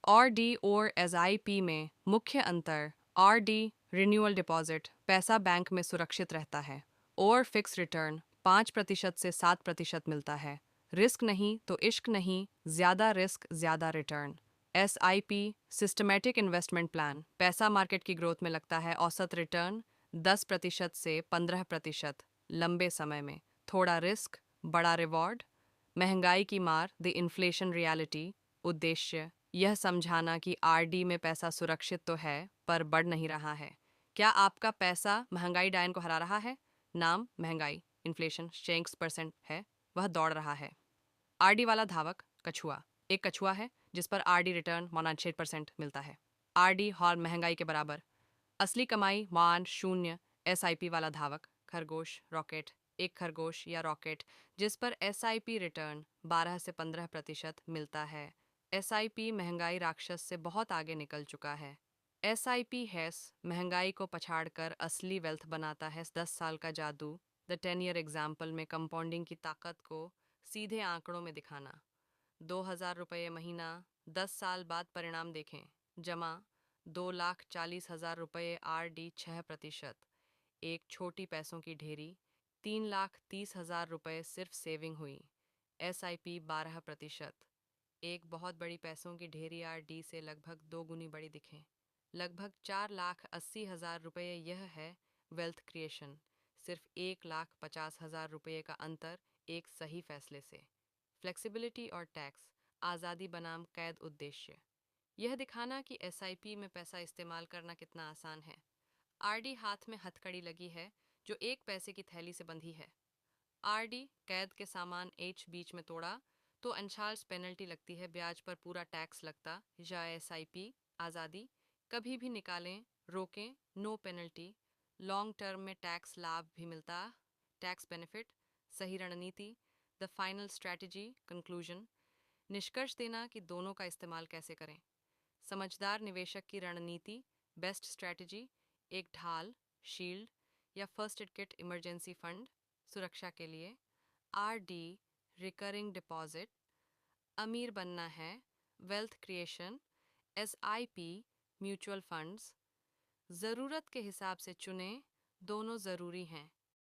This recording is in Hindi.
आरडी और एसआईपी में मुख्य अंतर। आरडी रिन्यूअल डिपॉजिट, पैसा बैंक में सुरक्षित रहता है। और फिक्स रिटर्न 5% से 7% मिलता है। रिस्क नहीं तो इश्क नहीं, ज़्यादा रिस्क ज़्यादा return. SIP systematic investment plan, पैसा मार्केट की ग्रोथ में लगता है। औसत रिटर्न 10% से 15%, लंबे समय में। थोड़ा रिस्क, बड़ा रिवॉर्ड। महंगाई की मार, द इन्फ्लेशन रियलिटी। उद्देश्य यह समझाना कि आरडी में पैसा सुरक्षित तो है पर बढ़ नहीं रहा है। क्या आपका पैसा महंगाई डायन को हरा रहा है? नाम महंगाई, इन्फ्लेशन 6% है, वह दौड़ रहा है। आरडी वाला धावक कछुआ, एक कछुआ है जिस पर आरडी रिटर्न माना 6% मिलता है। आरडी हॉर महंगाई के बराबर, असली कमाई मान 0। एसआईपी वाला धावक खरगोश, रॉकेट, एक खरगोश या रॉकेट जिस पर एसआईपी रिटर्न 12 से 15% मिलता है। एसआईपी महंगाई राक्षस से बहुत आगे निकल चुका है। एसआईपी हैस महंगाई को पछाड़कर असली वेल्थ बनाता है। 10 साल का जादू, द 10 ईयर एग्जाम्पल में कंपाउंडिंग की ताकत को सीधे आंकड़ों में दिखाना। 2000 रुपये महीना, 10 साल बाद परिणाम देखें। जमा 2,40,000 रुपये, आरडी 6%। एक छोटी पैसों की ढेरी, 3,30,000 रुपये सिर्फ सेविंग हुई। एसआईपी 12%। एक बहुत बड़ी पैसों की ढेरी आरडी से लगभग 2 गुनी बड़ी दिखें। लगभग 4,80,000 रुपये, यह है वेल्थ क्रिएशन। सिर्फ 1,50,000 रुपये का अंतर एक सही फैसले से। फ्लेक्सिबिलिटी और टैक्स आज़ादी बनाम कैद। उद्देश्य यह दिखाना कि एसआईपी में पैसा इस्तेमाल करना कितना आसान है। आरडी हाथ में हथकड़ी लगी है जो एक पैसे की थैली से बंधी है। आरडी कैद के सामान एच बीच में तोड़ा तो अनचार्ज पेनल्टी लगती है, ब्याज पर पूरा टैक्स लगता। या एसआईपी आज़ादी, कभी भी निकालें, रोकें, नो पेनल्टी। लॉन्ग टर्म में टैक्स लाभ भी मिलता। टैक्स बेनिफिट, सही रणनीति, द फाइनल स्ट्रैटेजी। कंक्लूजन निष्कर्ष देना कि दोनों का इस्तेमाल कैसे करें। समझदार निवेशक की रणनीति, बेस्ट स्ट्रैटेजी, एक ढाल, शील्ड या first aid kit, emergency fund सुरक्षा के लिए। आरडी रिकरिंग डिपॉजिट, अमीर बनना है, wealth creation. SIP mutual funds, ज़रूरत के हिसाब से चुनें, दोनों ज़रूरी हैं।